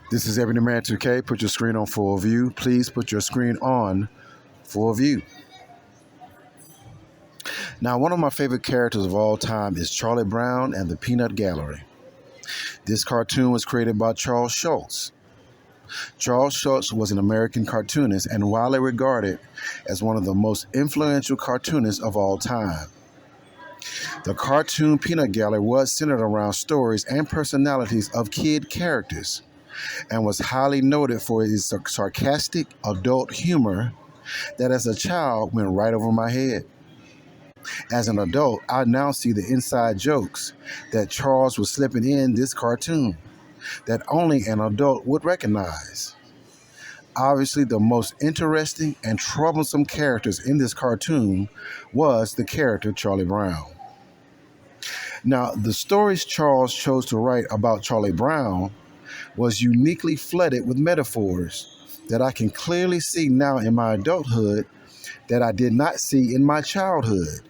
This is EB2K. Put your screen on full view. Please put your screen on full view. Now, one of my favorite characters of all time is Charlie Brown and the Peanut Gallery. This cartoon was created by Charles Schulz. Charles Schulz was an American cartoonist and widely regarded as one of the most influential cartoonists of all time. The cartoon Peanut Gallery was centered around stories and personalities of kid characters and was highly noted for its sarcastic adult humor that as a child went right over my head. As an adult, I now see the inside jokes that Charles was slipping in this cartoon that only an adult would recognize. Obviously, the most interesting and troublesome characters in this cartoon was the character Charlie Brown. Now, the stories Charles chose to write about Charlie Brown was uniquely flooded with metaphors that I can clearly see now in my adulthood that I did not see in my childhood.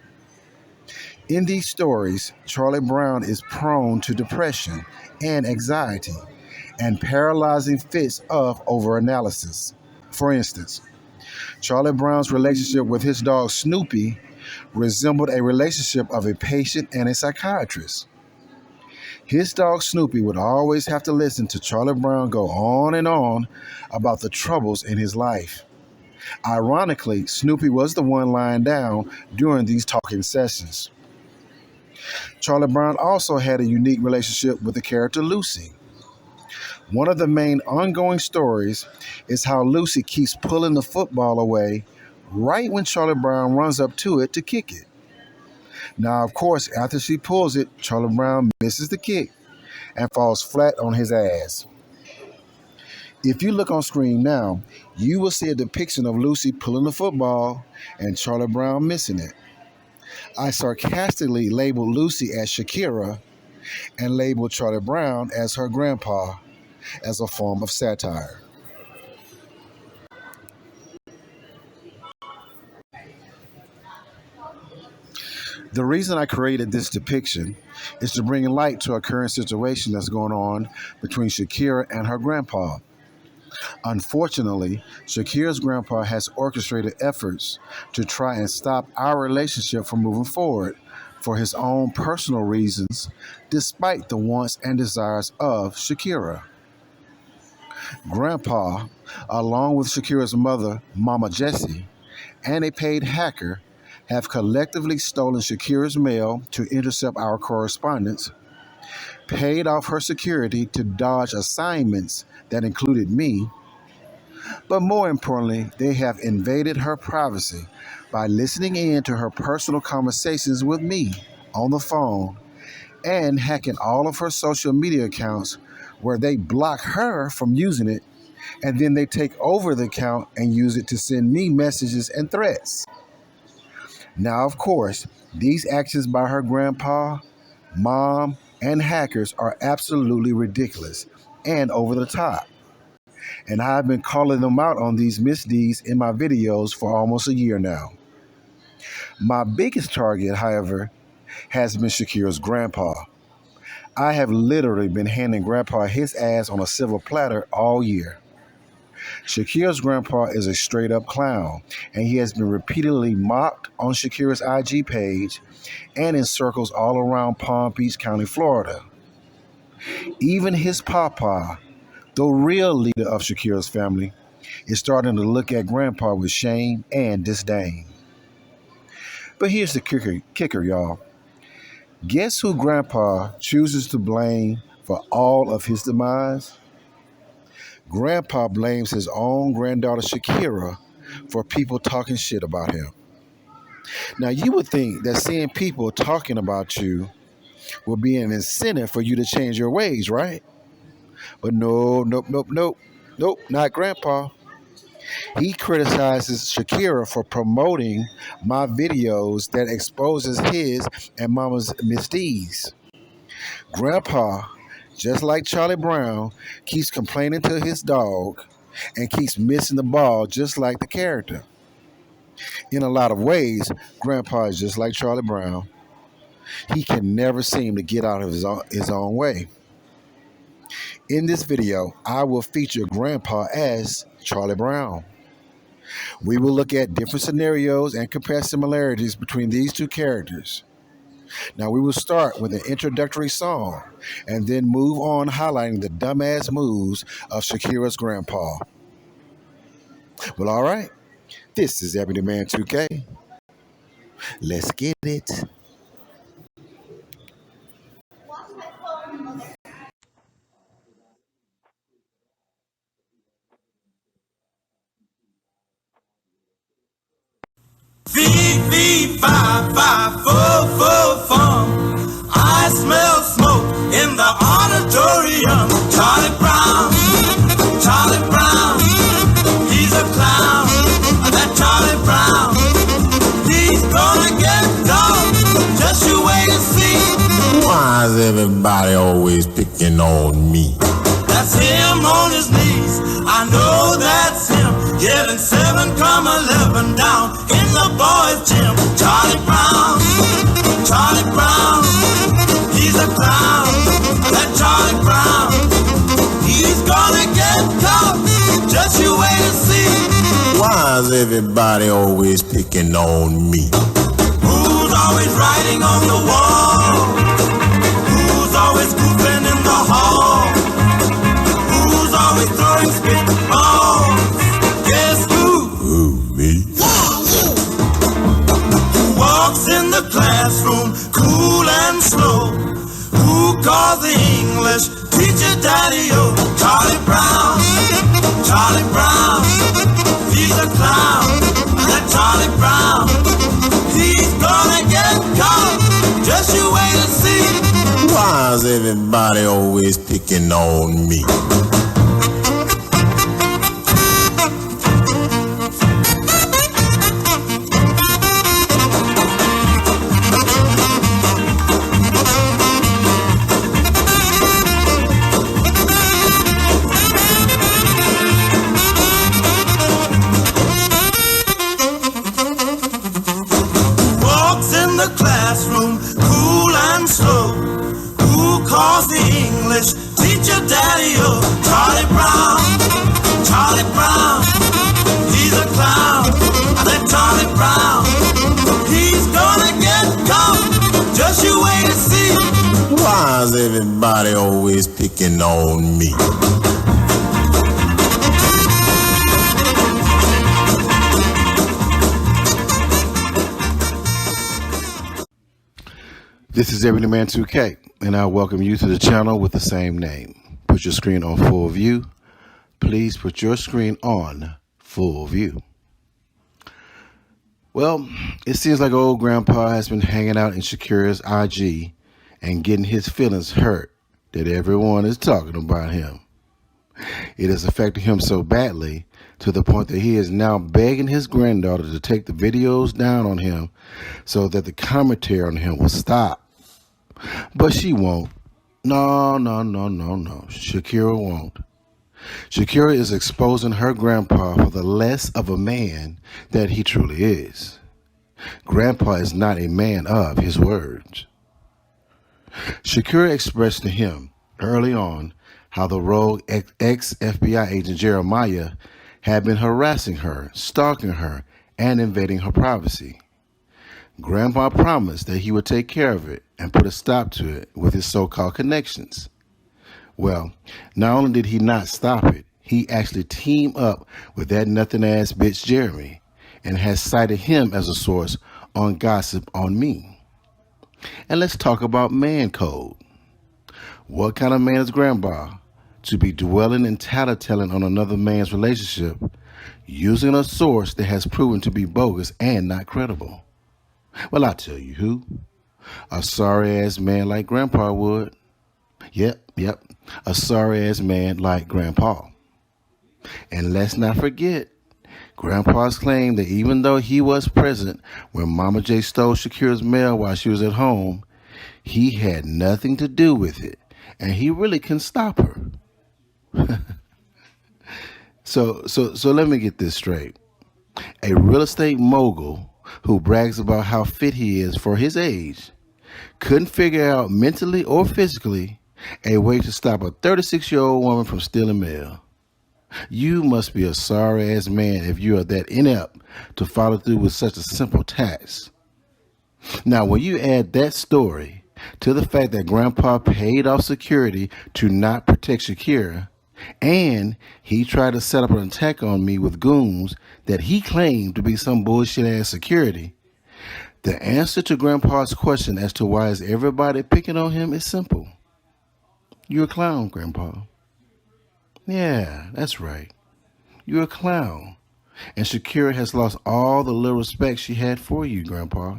In these stories, Charlie Brown is prone to depression and anxiety and paralyzing fits of overanalysis. For instance, Charlie Brown's relationship with his dog Snoopy resembled a relationship of a patient and a psychiatrist. His dog Snoopy would always have to listen to Charlie Brown go on and on about the troubles in his life. Ironically, Snoopy was the one lying down during these talking sessions. Charlie Brown also had a unique relationship with the character Lucy. One of the main ongoing stories is how Lucy keeps pulling the football away right when Charlie Brown runs up to it to kick it. Now, of course, after she pulls it, Charlie Brown misses the kick and falls flat on his ass. If you look on screen now, you will see a depiction of Lucy pulling the football and Charlie Brown missing it. I sarcastically labeled Lucy as Shakira and labeled Charlie Brown as her grandpa as a form of satire. The reason I created this depiction is to bring light to a current situation that's going on between Shakira and her grandpa. Unfortunately, Shakira's grandpa has orchestrated efforts to try and stop our relationship from moving forward for his own personal reasons, despite the wants and desires of Shakira. Grandpa, along with Shakira's mother, Mama Jessie, and a paid hacker, have collectively stolen Shakira's mail to intercept our correspondence, paid off her security to dodge assignments that included me, but more importantly, they have invaded her privacy by listening in to her personal conversations with me on the phone and hacking all of her social media accounts where they block her from using it and then they take over the account and use it to send me messages and threats. Now, of course, these actions by her grandpa, mom, and hackers are absolutely ridiculous and over the top. And I've been calling them out on these misdeeds in my videos for almost a year now. My biggest target, however, has been Shakira's grandpa. I have literally been handing grandpa his ass on a silver platter all year. Shakira's grandpa is a straight up clown, and he has been repeatedly mocked on Shakira's IG page and in circles all around Palm Beach County, Florida. Even his papa, the real leader of Shakira's family, is starting to look at grandpa with shame and disdain. But here's the kicker, y'all. Guess who grandpa chooses to blame for all of his demise? Grandpa blames his own granddaughter Shakira for people talking shit about him. Now, you would think that seeing people talking about you will be an incentive for you to change your ways, right? But no, nope, not Grandpa. He criticizes Shakira for promoting my videos that exposes his and Mama's misdeeds. Grandpa, just like Charlie Brown, keeps complaining to his dog and keeps missing the ball just like the character. In a lot of ways, Grandpa is just like Charlie Brown. He can never seem to get out of his own way. In this video, I will feature Grandpa as Charlie Brown. We will look at different scenarios and compare similarities between these two characters. Now, we will start with an introductory song and then move on highlighting the dumbass moves of Shakira's grandpa. Well, all right. This is EB2K. Let's get it. Fee, fee, fi, fi, fo, fo, fum. I smell smoke in the auditorium. Charlie Brown, he's a clown. That Charlie Brown, he's gonna get caught. Just you wait and see. Why is everybody always picking on me? That's him on his knees. I know that's him. Getting 7,11 down in the boys' gym. Charlie Brown, he's a clown. That Charlie Brown, he's gonna get caught. Just you wait and see. Why is everybody always picking on me? Who's always writing on the wall? Who's always goofing in the hall? Who's always throwing spitballs? Guess who? Who, me? Who walks in the classroom cool and slow? Who calls the English teacher daddy-o? Charlie Brown, he's a clown. That Charlie Brown, he's gonna get caught. Just you wait and see. Why is everybody always picking on me? Classroom, cool and slow. Who calls the English teacher daddy-o? Charlie Brown, he's a clown. That Charlie Brown, he's gonna get caught. Just you wait and see. Why is everybody always picking on me? This is EB2K, and I welcome you to the channel with the same name. Put your screen on full view. Please put your screen on full view. Well, it seems like old Grandpa has been hanging out in Shakira's IG and getting his feelings hurt that everyone is talking about him. It has affected him so badly to the point that he is now begging his granddaughter to take the videos down on him so that the commentary on him will stop. But she won't. No. Shakira won't. Shakira is exposing her grandpa for the less of a man that he truly is. Grandpa is not a man of his words. Shakira expressed to him early on how the rogue ex-FBI agent Jeremiah had been harassing her, stalking her, and invading her privacy. Grandpa promised that he would take care of it and put a stop to it with his so-called connections. Well, not only did he not stop it, he actually teamed up with that nothing-ass bitch Jeremy and has cited him as a source on gossip on me. And let's talk about man code. What kind of man is Grandpa to be dwelling and tattletelling on another man's relationship using a source that has proven to be bogus and not credible? Well, I'll tell you who. A sorry-ass man like Grandpa would. Yep. A sorry-ass man like Grandpa. And let's not forget, Grandpa's claim that even though he was present when Mama J stole Shakira's mail while she was at home, he had nothing to do with it, and he really can stop her. So let me get this straight. A real estate mogul who brags about how fit he is for his age couldn't figure out mentally or physically a way to stop a 36-year-old woman from stealing mail. You must be a sorry-ass man if you are that inept to follow through with such a simple task. Now, when you add that story to the fact that Grandpa paid off security to not protect Shakira, and he tried to set up an attack on me with goons that he claimed to be some bullshit-ass security, the answer to Grandpa's question as to why is everybody picking on him is simple. You're a clown, Grandpa. Yeah, that's right. You're a clown. And Shakira has lost all the little respect she had for you, Grandpa.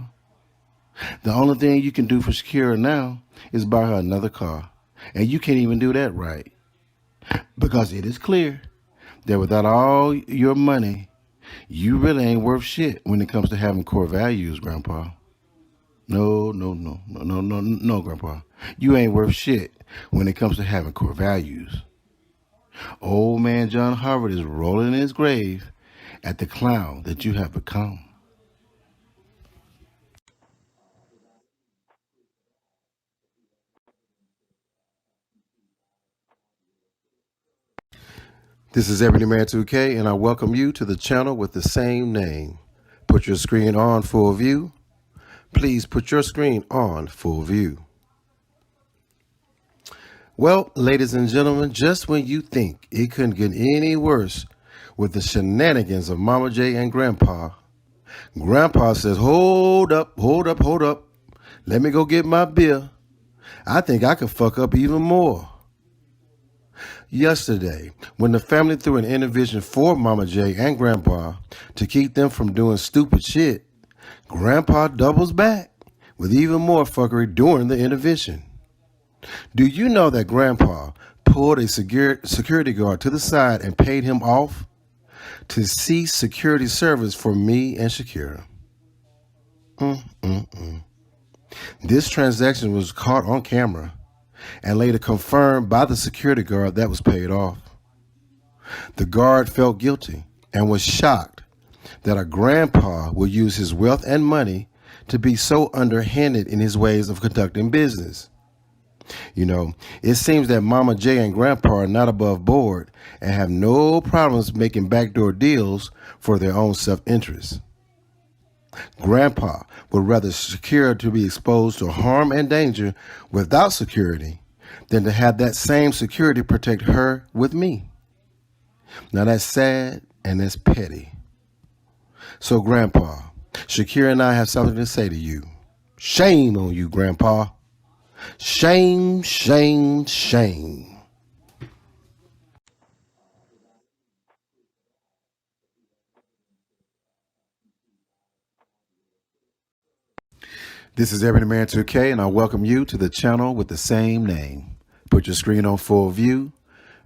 The only thing you can do for Shakira now is buy her another car. And you can't even do that right. Because it is clear that without all your money, you really ain't worth shit when it comes to having core values, Grandpa. No, Grandpa. You ain't worth shit when it comes to having core values. Old man John Harvard is rolling in his grave at the clown that you have become. This is EB2K, and I welcome you to the channel with the same name. Put your screen on full view. Please put your screen on full view. Well, ladies and gentlemen, just when you think it couldn't get any worse with the shenanigans of Mama J and Grandpa, Grandpa says, hold up. Let me go get my beer. I think I could fuck up even more. Yesterday, when the family threw an intervention for Mama J and Grandpa to keep them from doing stupid shit, Grandpa doubles back with even more fuckery during the intervention. Do you know that Grandpa pulled a security guard to the side and paid him off to cease security service for me and Shakira? This transaction was caught on camera and later confirmed by the security guard that was paid off. The guard felt guilty and was shocked that a grandpa would use his wealth and money to be so underhanded in his ways of conducting business. You know, it seems that Mama J and Grandpa are not above board and have no problems making backdoor deals for their own self-interest. Grandpa would rather Shakira to be exposed to harm and danger without security than to have that same security protect her with me. Now that's sad and that's petty. So Grandpa, Shakira and I have something to say to you. Shame on you, Grandpa. Shame, shame, shame. This is EB2K, and I welcome you to the channel with the same name. Put your screen on full view.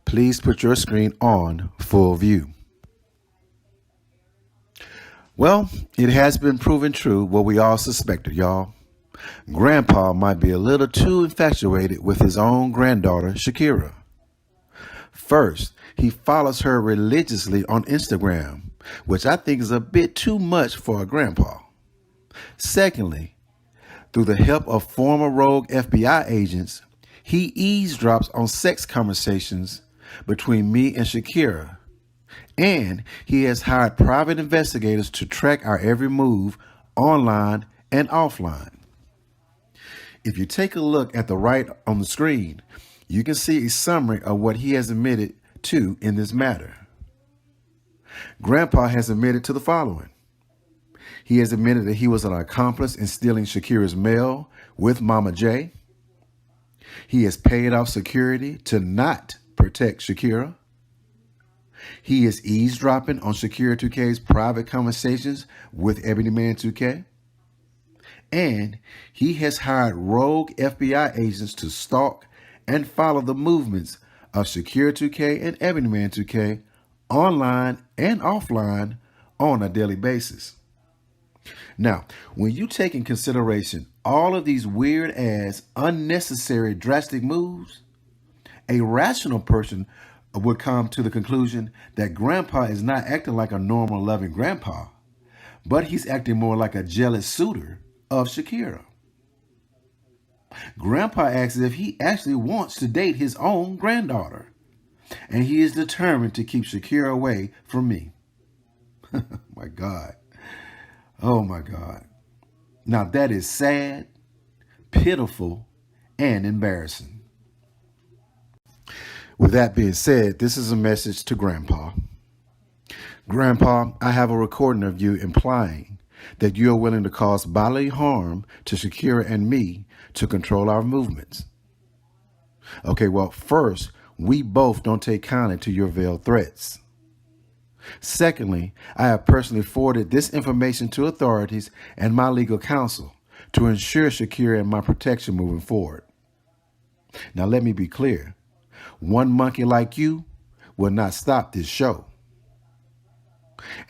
Please put your screen on full view. Well, it has been proven true what we all suspected, y'all. Grandpa might be a little too infatuated with his own granddaughter, Shakira. First, he follows her religiously on Instagram, which I think is a bit too much for a grandpa. Secondly, through the help of former rogue FBI agents, he eavesdrops on sex conversations between me and Shakira, and he has hired private investigators to track our every move online and offline. If you take a look at the right on the screen, you can see a summary of what he has admitted to in this matter. Grandpa has admitted to the following. He has admitted that he was an accomplice in stealing Shakira's mail with Mama J. He has paid off security to not protect Shakira. He is eavesdropping on Shakira 2K's private conversations with Ebony Man 2K. And he has hired rogue FBI agents to stalk and follow the movements of Shakira 2K and Ebony Man 2K online and offline on a daily basis. Now, when you take in consideration all of these weird-ass, unnecessary, drastic moves, a rational person would come to the conclusion that Grandpa is not acting like a normal, loving grandpa, but he's acting more like a jealous suitor of Shakira. Grandpa asks if he actually wants to date his own granddaughter, and he is determined to keep Shakira away from me. My God. Oh my God. Now that is sad, pitiful, and embarrassing. With that being said, this is a message to Grandpa. Grandpa, I have a recording of you implying that you are willing to cause bodily harm to Shakira and me to control our movements. Okay, well, first, we both don't take kindly to your veiled threats. Secondly, I have personally forwarded this information to authorities and my legal counsel to ensure Shakira and my protection moving forward. Now, let me be clear. One monkey like you will not stop this show.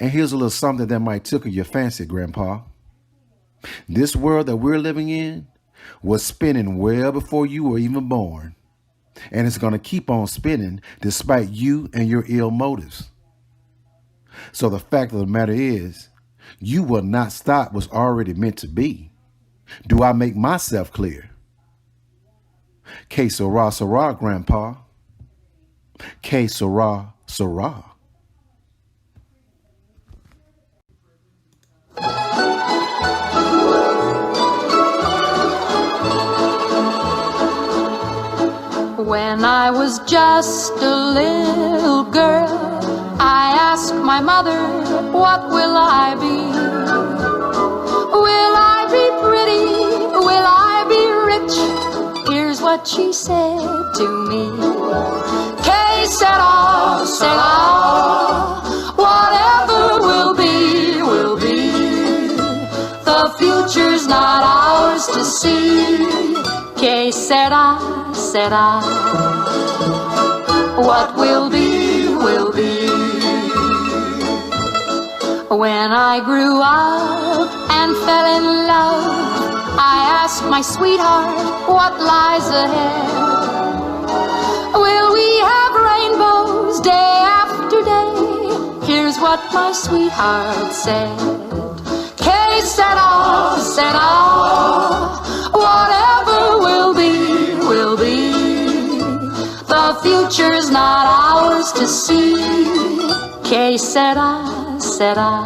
And here's a little something that might tickle your fancy, Grandpa. This world that we're living in was spinning well before you were even born. And it's going to keep on spinning despite you and your ill motives. So the fact of the matter is, you will not stop what's already meant to be. Do I make myself clear? Que sera, sera, Grandpa. Que sera, sera. When I was just a little girl, I asked my mother, what will I be? Will I be pretty? Will I be rich? Here's what she said to me. Que sera, sera. Whatever will be, will be. The future's not ours to see. Que sera, sera. What will be, will be. When I grew up and fell in love, I asked my sweetheart, what lies ahead? Will we have rainbows day after day? Here's what my sweetheart said. Que sera, sera. Whatever will be, will be. The future's not ours to see. Que sera, sera.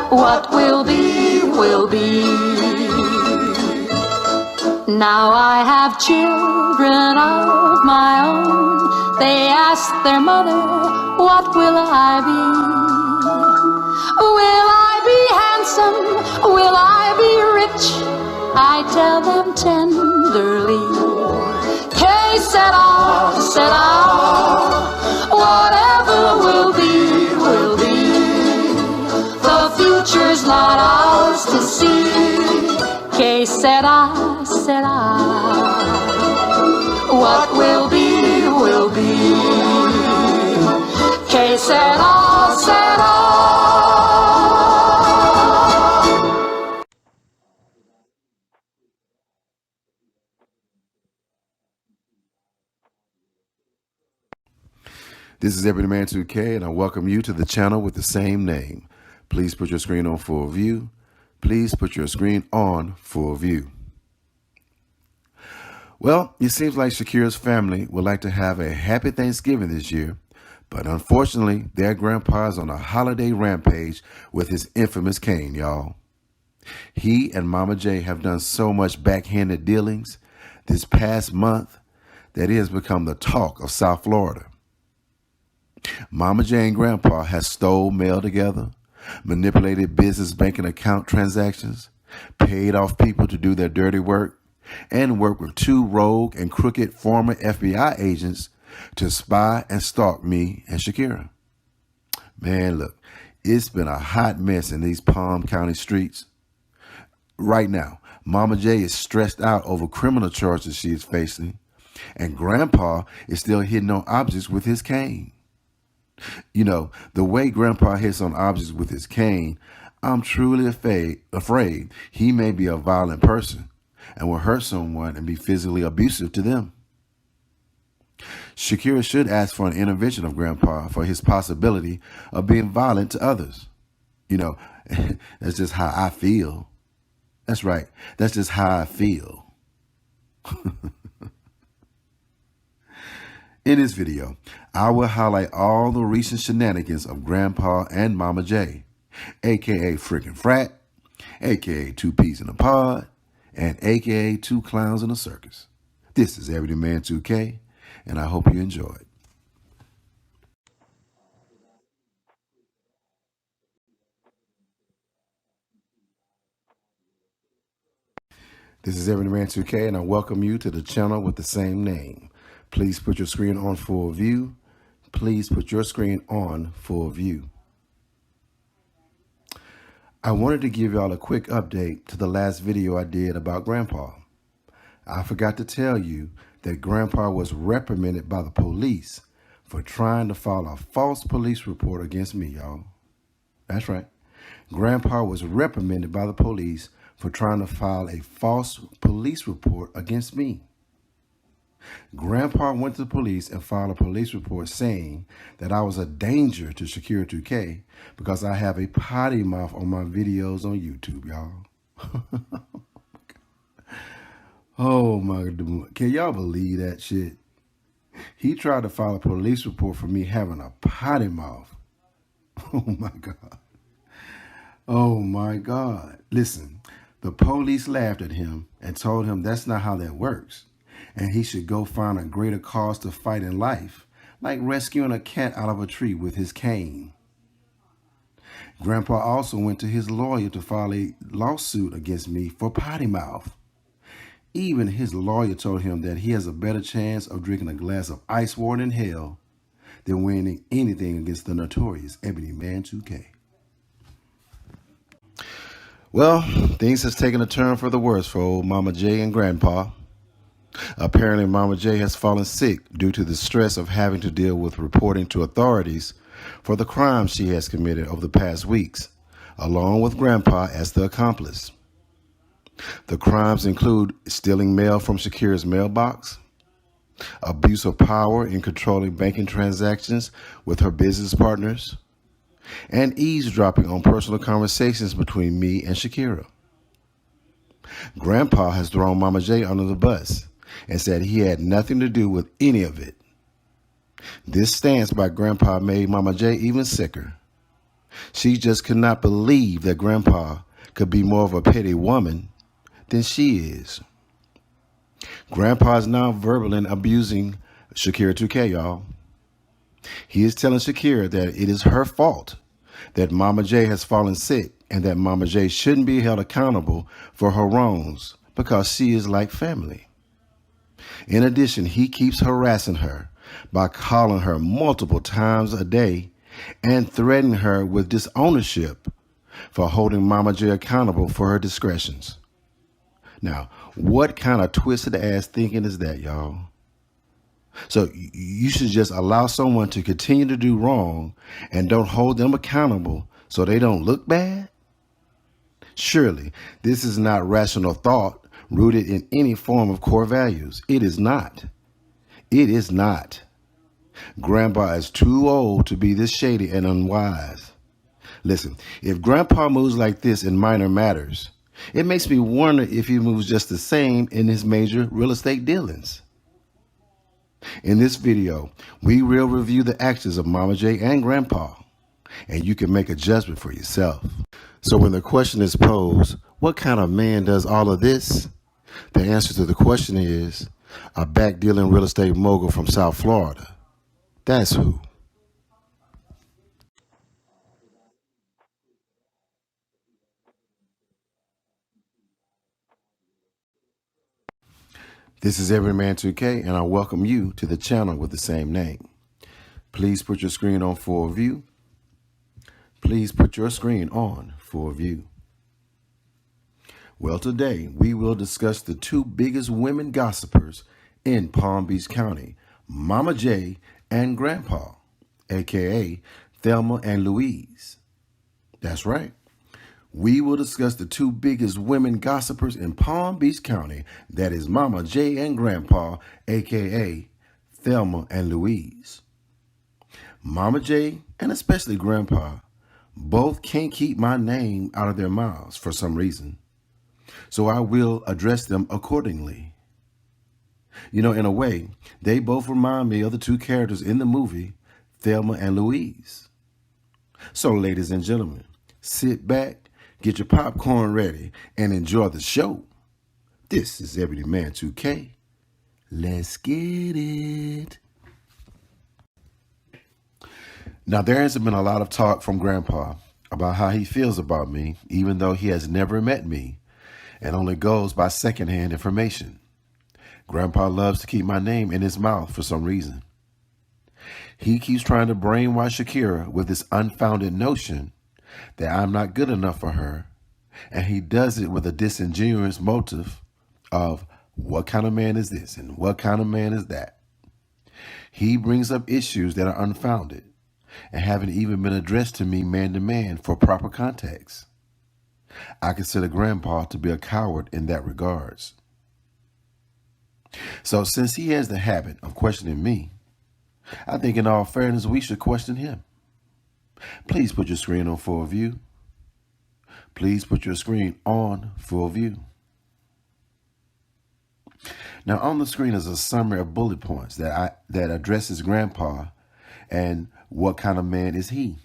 What will be, will be. Now I have children of my own. They ask their mother, what will I be? Will I be handsome? Will I be rich? I tell them tenderly. Que sera, sera. Whatever will be, will be. The future's not ours to see. Que sera, sera. What will be, will be. Que sera, sera. This is EB2K, and I welcome you to the channel with the same name. Please put your screen on full view. Please put your screen on full view. Well, it seems like Shakira's family would like to have a happy Thanksgiving this year, but unfortunately, their grandpa is on a holiday rampage with his infamous cane, y'all. He and Mama J have done so much backhanded dealings this past month that it has become the talk of South Florida. Mama J and Grandpa has stole mail together, manipulated business banking account transactions, paid off people to do their dirty work, and worked with two rogue and crooked former FBI agents to spy and stalk me and Shakira. Man, look, it's been a hot mess in these Palm County streets. Right now, Mama J is stressed out over criminal charges she is facing, and Grandpa is still hitting on objects with his cane. You know, the way Grandpa hits on objects with his cane, I'm truly afraid he may be a violent person and will hurt someone and be physically abusive to them. Shakira should ask for an intervention of Grandpa for his possibility of being violent to others. You know, that's just how I feel. That's right. That's just how I feel. In this video, I will highlight all the recent shenanigans of Grandpa and Mama J, aka Frickin' Frat, aka Two Peas in a Pod, and aka Two Clowns in a Circus. This is Everyday Man 2K, and I hope you enjoy it. This is Everyday Man 2K, and I welcome you to the channel with the same name. Please put your screen on full view. Please put your screen on full view. I wanted to give y'all a quick update to the last video I did about Grandpa. I forgot to tell you that Grandpa was reprimanded by the police for trying to file a false police report against me, y'all. That's right. Grandpa was reprimanded by the police for trying to file a false police report against me. Grandpa went to the police and filed a police report saying that I was a danger to SHAKIRA 2K because I have a potty mouth on my videos on YouTube, y'all. Oh my God. Can y'all believe that shit? He tried to file a police report for me having a potty mouth. Oh my God. Oh my God. Listen, the police laughed at him and told him that's not how that works. And he should go find a greater cause to fight in life, like rescuing a cat out of a tree with his cane. Grandpa also went to his lawyer to file a lawsuit against me for potty mouth. Even his lawyer told him that he has a better chance of drinking a glass of ice water in hell than winning anything against the notorious Everyday Man 2K. Well, things has taken a turn for the worse for old Mama J and Grandpa. Apparently, Mama J has fallen sick due to the stress of having to deal with reporting to authorities for the crimes she has committed over the past weeks, along with Grandpa as the accomplice. The crimes include stealing mail from SHAKIRA's mailbox, abuse of power in controlling banking transactions with her business partners, and eavesdropping on personal conversations between me and SHAKIRA. Grandpa has thrown Mama J under the bus and said he had nothing to do with any of it. This stance by Grandpa made Mama J even sicker. She just could not believe that Grandpa could be more of a petty woman than she is. Grandpa is now verbally abusing SHAKIRA 2K, y'all. He is telling SHAKIRA that it is her fault that Mama J has fallen sick and that Mama J shouldn't be held accountable for her wrongs because she is like family. In addition, he keeps harassing her by calling her multiple times a day and threatening her with disownership for holding Mama J accountable for her discretions. Now, what kind of twisted ass thinking is that, y'all? So you should just allow someone to continue to do wrong and don't hold them accountable so they don't look bad? Surely, this is not rational thought rooted in any form of core values. It is not. It is not. Grandpa is too old to be this shady and unwise. Listen, if Grandpa moves like this in minor matters, it makes me wonder if he moves just the same in his major real estate dealings. In this video, we will review the actions of Mama J and Grandpa, and you can make a judgment for yourself. So when the question is posed, what kind of man does all of this? The answer to the question is a back-dealing real estate mogul from South Florida. That's who. This is Everyday Man 2K, and I welcome you to the channel with the same name. Please put your screen on full view. Please put your screen on full view. Well, today we will discuss the two biggest women gossipers in Palm Beach County, Mama J and Grandpa, aka Thelma and Louise. That's right. We will discuss the two biggest women gossipers in Palm Beach County, that is Mama J and Grandpa, aka Thelma and Louise. Mama J, and especially Grandpa, both can't keep my name out of their mouths for some reason. so I will address them accordingly. You know, in a way, they both remind me of the two characters in the movie, Thelma and Louise. So, ladies and gentlemen, sit back, get your popcorn ready, and enjoy the show. This is Everyday Man 2K. Let's get it. Now, there has been a lot of talk from Grandpa about how he feels about me, even though he has never met me and only goes by secondhand information. Grandpa loves to keep my name in his mouth for some reason. He keeps trying to brainwash Shakira with this unfounded notion that I'm not good enough for her, and he does it with a disingenuous motive of what kind of man is this and what kind of man is that. He brings up issues that are unfounded and haven't even been addressed to me man to man for proper context. I consider Grandpa to be a coward in that regards. So since he has the habit of questioning me, I think in all fairness we should question him. Please put your screen on full view. Please put your screen on full view. Now on the screen is a summary of bullet points that addresses Grandpa and what kind of man is he.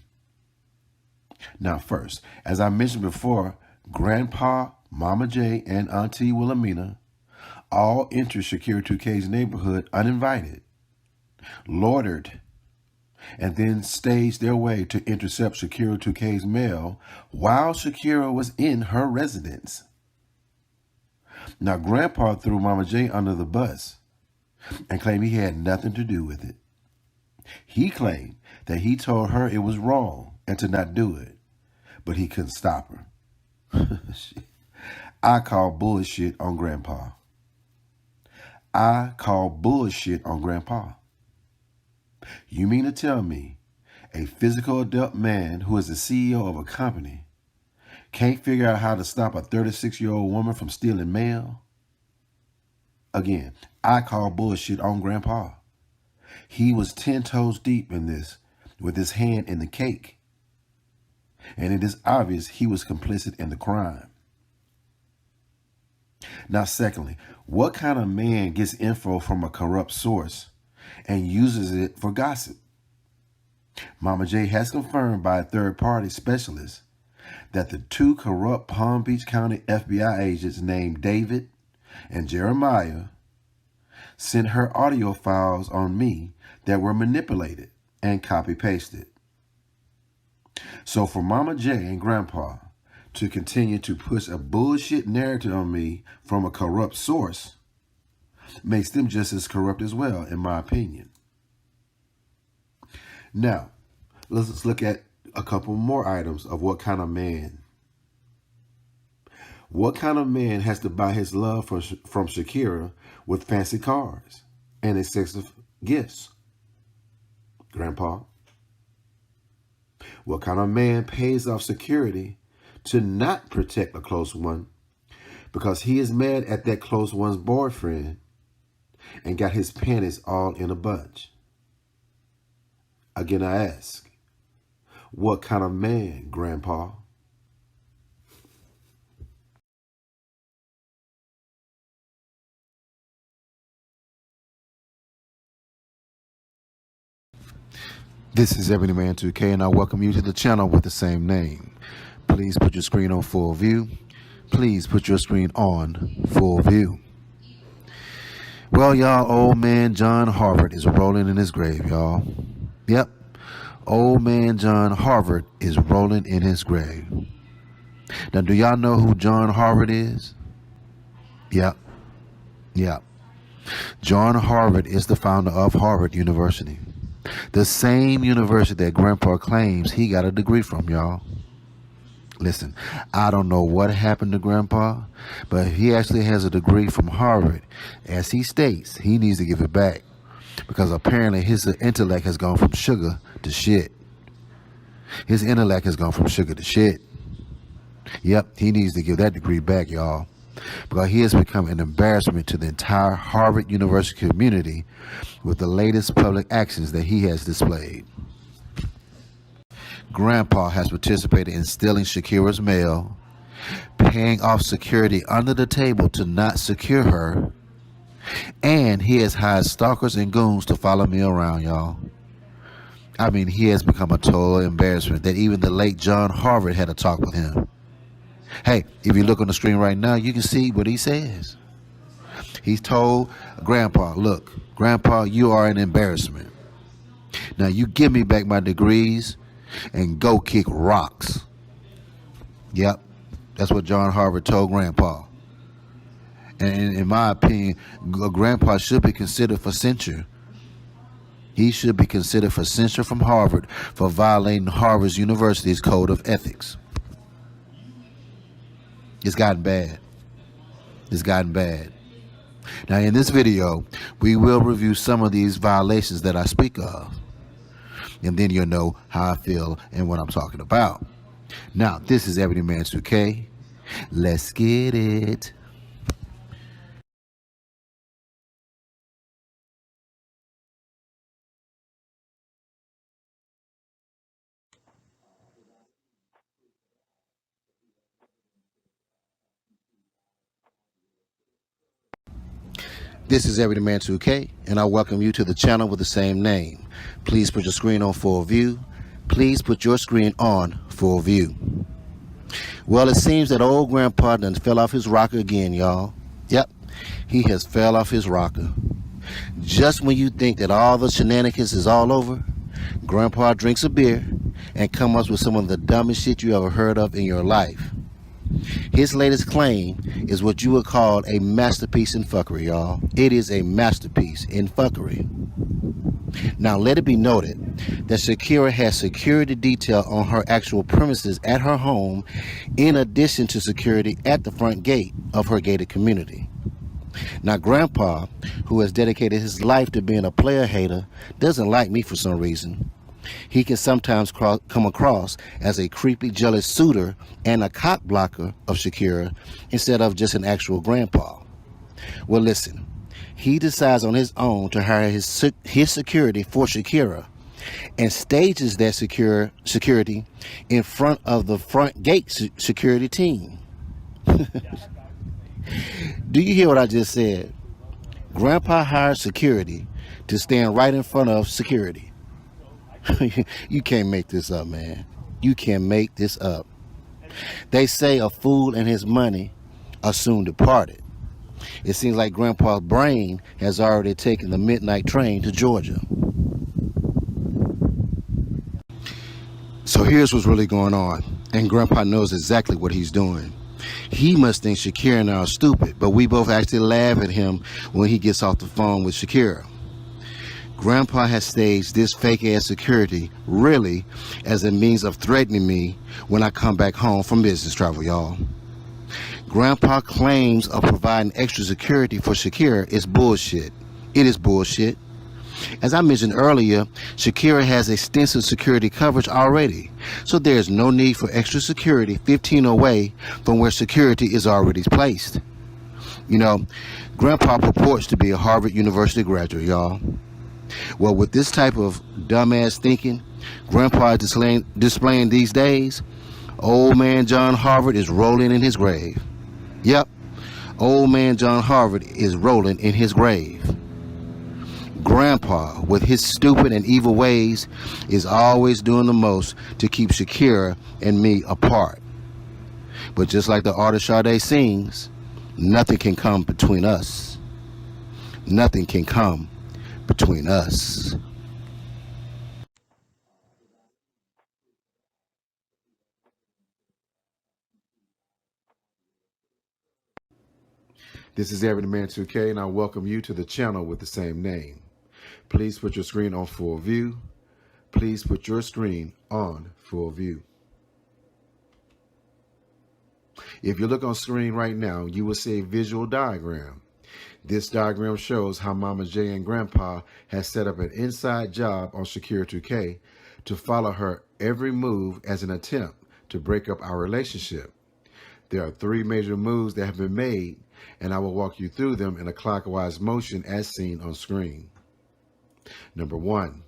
Now first, as I mentioned before, Grandpa, Mama J, and Auntie Wilhelmina all entered Shakira 2K's neighborhood uninvited, loitered, and then staged their way to intercept Shakira 2K's mail while Shakira was in her residence. Now, Grandpa threw Mama J under the bus and claimed he had nothing to do with it. He claimed that he told her it was wrong and to not do it, but he couldn't stop her. I call bullshit on Grandpa. I call bullshit on Grandpa. You mean to tell me a physical adult man who is the CEO of a company can't figure out how to stop a 36-year-old woman from stealing mail? Again, I call bullshit on Grandpa. He was 10 toes deep in this with his hand in the cake. And it is obvious he was complicit in the crime. Now, secondly, what kind of man gets info from a corrupt source and uses it for gossip? Mama J has confirmed by a third-party specialist that the two corrupt Palm Beach County FBI agents named David and Jeremiah sent her audio files on me that were manipulated and copy-pasted. So for Mama J and Grandpa to continue to push a bullshit narrative on me from a corrupt source makes them just as corrupt as well, in my opinion. Now, let's look at a couple more items of what kind of man. What kind of man has to buy his love from Shakira with fancy cars and excessive gifts? Grandpa. What kind of man pays off security to not protect a close one because he is mad at that close one's boyfriend and got his panties all in a bunch? Again, I ask, what kind of man, Grandpa? This is Everyday Man 2K, and I welcome you to the channel with the same name. Please put your screen on full view. Please put your screen on full view. Well, y'all, old man John Harvard is rolling in his grave, y'all. Yep, old man John Harvard is rolling in his grave. Now, do y'all know who John Harvard is? Yep. John Harvard is the founder of Harvard University. The same university that Grandpa claims he got a degree from, y'all. Listen, I don't know what happened to Grandpa, but if he actually has a degree from Harvard, as he states, he needs to give it back. Because apparently his intellect has gone from sugar to shit. His intellect has gone from sugar to shit. Yep, he needs to give that degree back, y'all. Because he has become an embarrassment to the entire Harvard University community with the latest public actions that he has displayed. Grandpa has participated in stealing Shakira's mail paying off security under the table to not secure her, and he has hired stalkers and goons to follow me around, y'all. I mean, he has become a total embarrassment that even the late John Harvard had a talk with him. Hey, if you look on the screen right now, you can see what he says. He's told Grandpa, look, Grandpa, you are an embarrassment. Now you give me back my degrees and go kick rocks. Yep, that's what John Harvard told Grandpa. And in my opinion, Grandpa should be considered for censure. He should be considered for censure from Harvard for violating Harvard University's code of ethics. It's gotten bad. It's gotten bad. Now in this video, we will review some of these violations that I speak of. And then you'll know how I feel and what I'm talking about. Now, this is Everyman 2K. Let's get it. This is Everyman 2K, and I welcome you to the channel with the same name. Please put your screen on full view. Please put your screen on full view. Well, it seems that old Grandpa done fell off his rocker again, y'all. Yep, he has fell off his rocker. Just when you think that all the shenanigans is all over, Grandpa drinks a beer and comes up with some of the dumbest shit you ever heard of in your life. His latest claim is what you would call a masterpiece in fuckery, y'all. It is a masterpiece in fuckery. Now, let it be noted that SHAKIRA has security detail on her actual premises at her home, in addition to security at the front gate of her gated community. Now, Grandpa, who has dedicated his life to being a player hater, doesn't like me for some reason. He can sometimes come across as a creepy, jealous suitor and a cock blocker of SHAKIRA instead of just an actual grandpa. Well, listen, he decides on his own to hire his security for SHAKIRA and stages that security in front of the front gate security team. Do you hear what I just said? Grandpa hired security to stand right in front of security. You can't make this up, man. You can't make this up. They say a fool and his money are soon departed. It seems like Grandpa's brain has already taken the midnight train to Georgia. So here's what's really going on, and Grandpa knows exactly what he's doing. He must think SHAKIRA and I are stupid, but we both actually laugh at him when he gets off the phone with SHAKIRA. Grandpa has staged this fake-ass security really as a means of threatening me when I come back home from business travel, y'all. Grandpa claims of providing extra security for SHAKIRA is bullshit. It is bullshit. As I mentioned earlier, SHAKIRA has extensive security coverage already, so there is no need for extra security 15 away from where security is already placed. You know, Grandpa purports to be a Harvard University graduate, y'all. Well, with this type of dumbass thinking Grandpa is displaying these days, old man John Harvard is rolling in his grave. Yep, old man John Harvard is rolling in his grave. Grandpa, with his stupid and evil ways, is always doing the most to keep SHAKIRA and me apart. But just like the artist Sade sings, nothing can come between us. Nothing can come between us. This is Everyman 2K, and I welcome you to the channel with the same name. Please put your screen on full view. Please put your screen on full view. If you look on screen right now, you will see a visual diagram. This diagram shows how Mama J and Grandpa has set up an inside job on SHAKIRA 2K to follow her every move as an attempt to break up our relationship. There are 3 major moves that have been made, and I will walk you through them in a clockwise motion as seen on screen. Number 1,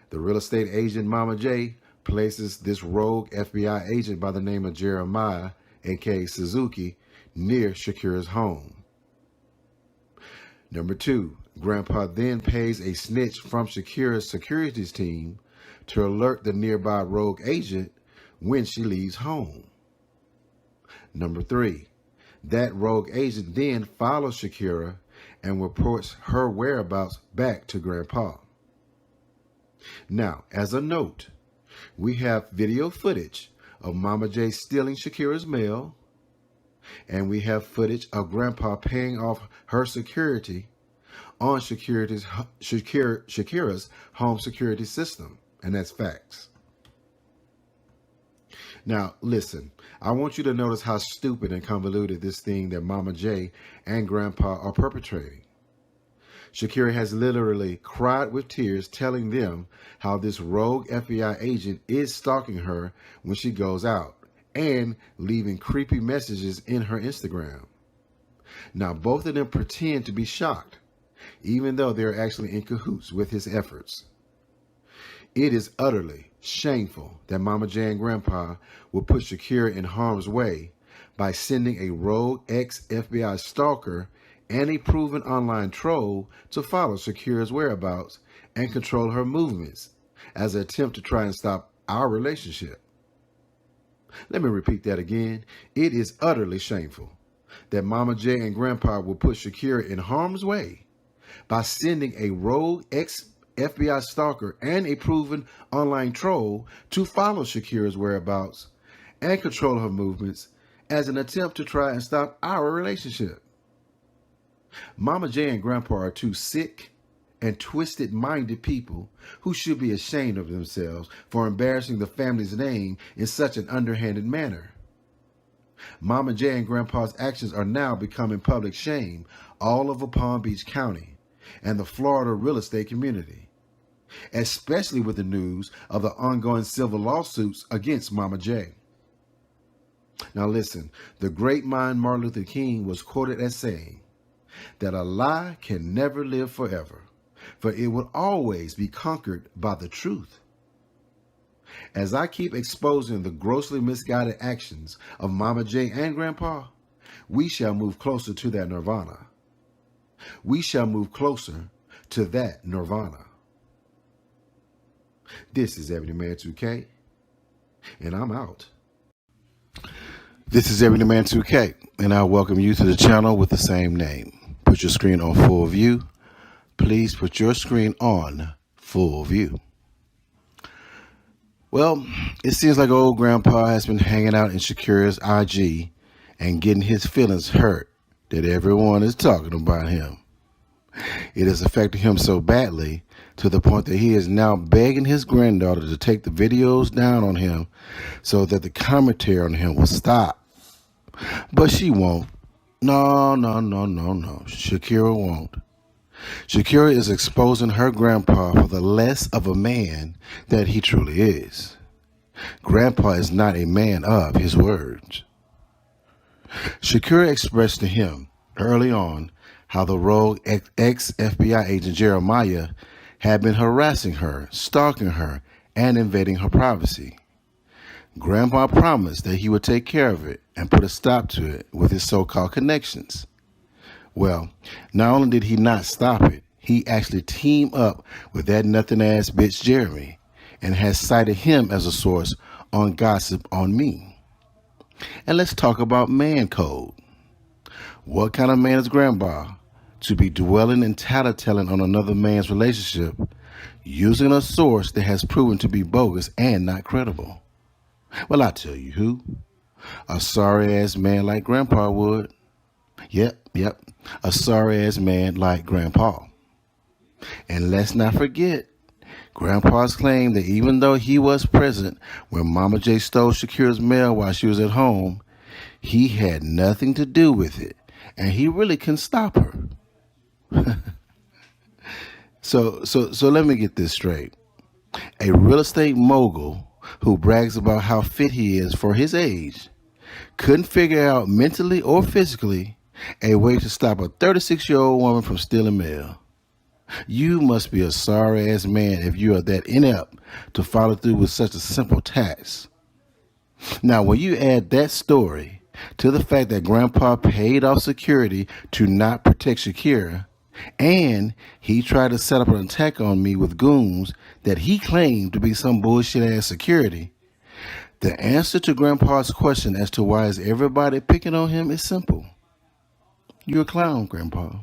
the real estate agent Mama J places this rogue FBI agent by the name of Jeremiah, aka Suzuki, near Shakira's home. Number 2, Grandpa then pays a snitch from Shakira's securities team to alert the nearby rogue agent when she leaves home. Number 3, that rogue agent then follows Shakira and reports her whereabouts back to Grandpa. Now, as a note, we have video footage of Mama J stealing Shakira's mail, and we have footage of Grandpa paying off her security on Shakira's home security system, and that's facts. Now, listen, I want you to notice how stupid and convoluted this thing that Mama J and Grandpa are perpetrating. Shakira has literally cried with tears telling them how this rogue FBI agent is stalking her when she goes out and leaving creepy messages in her Instagram. Now, both of them pretend to be shocked, even though they're actually in cahoots with his efforts. It is utterly shameful that Mama J and Grandpa will put Shakira in harm's way by sending a rogue ex-FBI stalker and a proven online troll to follow Shakira's whereabouts and control her movements as an attempt to try and stop our relationship. Let me repeat that again. It is utterly shameful that Mama J and Grandpa will put Shakira in harm's way by sending a rogue ex-FBI stalker and a proven online troll to follow Shakira's whereabouts and control her movements as an attempt to try and stop our relationship. Mama J and Grandpa are two sick and twisted-minded people who should be ashamed of themselves for embarrassing the family's name in such an underhanded manner. Mama J and Grandpa's actions are now becoming public shame all over Palm Beach County and the Florida real estate community, especially with the news of the ongoing civil lawsuits against Mama J. Now listen, the great mind Martin Luther King was quoted as saying that a lie can never live forever, for it will always be conquered by the truth. As I keep exposing the grossly misguided actions of Mama J and Grandpa, we shall move closer to that nirvana. We shall move closer to that nirvana. This is Ebony Man 2K, and I'm out. This is Ebony Man 2K, and I welcome you to the channel with the same name. Put your screen on full view. Please put your screen on full view. Well, it seems like old Grandpa has been hanging out in Shakira's IG and getting his feelings hurt that everyone is talking about him. It has affected him so badly to the point that he is now begging his granddaughter to take the videos down on him so that the commentary on him will stop. But she won't. No. Shakira won't. Shakira is exposing her grandpa for the less of a man that he truly is. Grandpa is not a man of his words. Shakira expressed to him early on how the rogue ex-FBI agent Jeremiah had been harassing her, stalking her, and invading her privacy. Grandpa promised that he would take care of it and put a stop to it with his so-called connections. Well, not only did he not stop it, he actually teamed up with that nothing-ass bitch Jeremy and has cited him as a source on gossip on me. And let's talk about man code. What kind of man is Grandpa to be dwelling and tattletelling on another man's relationship using a source that has proven to be bogus and not credible? Well, I tell you who. A sorry-ass man like Grandpa would. Yep. A sorry-ass man like Grandpa. And let's not forget, Grandpa's claim that even though he was present when Mama J stole Shakira's mail while she was at home, he had nothing to do with it, and he really couldn't stop her. So let me get this straight. A real estate mogul who brags about how fit he is for his age couldn't figure out mentally or physically a way to stop a 36-year-old woman from stealing mail. You must be a sorry-ass man if you are that inept to follow through with such a simple task. Now, when you add that story to the fact that Grandpa paid off security to not protect Shakira, and he tried to set up an attack on me with goons that he claimed to be some bullshit-ass security, the answer to Grandpa's question as to why is everybody picking on him is simple. You're a clown, Grandpa.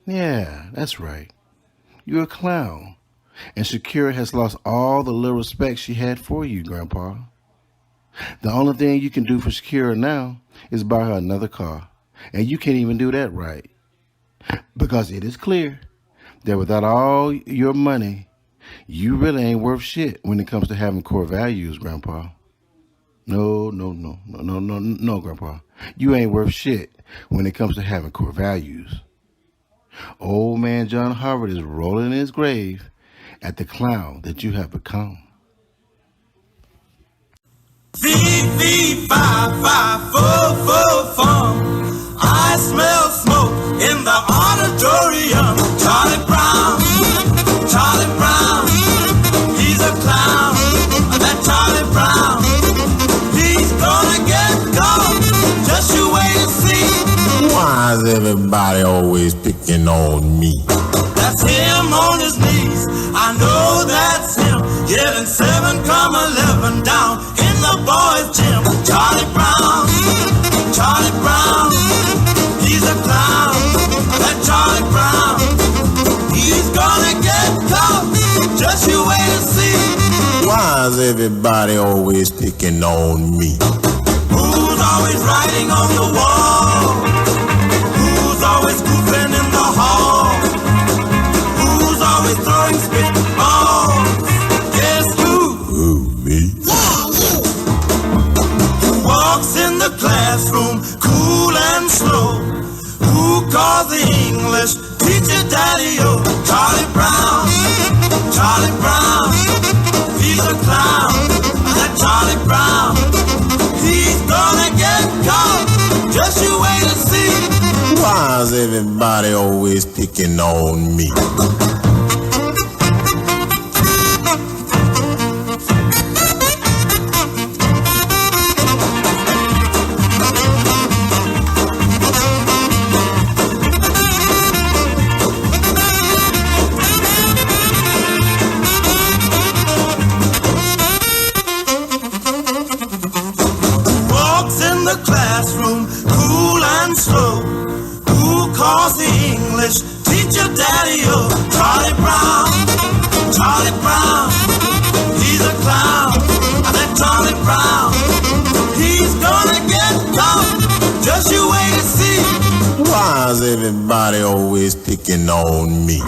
Yeah, that's right. You're a clown. And Shakira has lost all the little respect she had for you, Grandpa. The only thing you can do for Shakira now is buy her another car. And you can't even do that right. Because it is clear that without all your money, you really ain't worth shit when it comes to having core values, Grandpa. No, Grandpa. You ain't worth shit when it comes to having core values. Old man John Harvard is rolling in his grave at the clown that you have become. I smell smoke in the auditorium. Charlie Brown, he's a clown. That Charlie Brown, he's gonna get caught. Just you wait and see. Why is everybody always picking on me? That's him on his knees. I know that's him. Giving 7,11 down in the boys' gym. Charlie Brown, he's a clown. That Charlie Brown, he's gonna get caught. Just you wait and see. Why is everybody always picking on me? Who's always writing on the wall? Who's always goofing in the hall? Who's always throwing spitballs? Guess who? Who, me? Who walks in the classroom cool and slow? Who calls the English teacher daddy-o? Charlie Brown, he's a clown. That Charlie Brown, he's gonna get caught. Just you wait and see. Why is everybody always picking on me? Classroom, cool and slow. Who calls the English teacher daddy-o? Charlie Brown, he's a clown. That Charlie Brown, he's gonna get caught. Just you wait and see. Why is everybody always picking on me?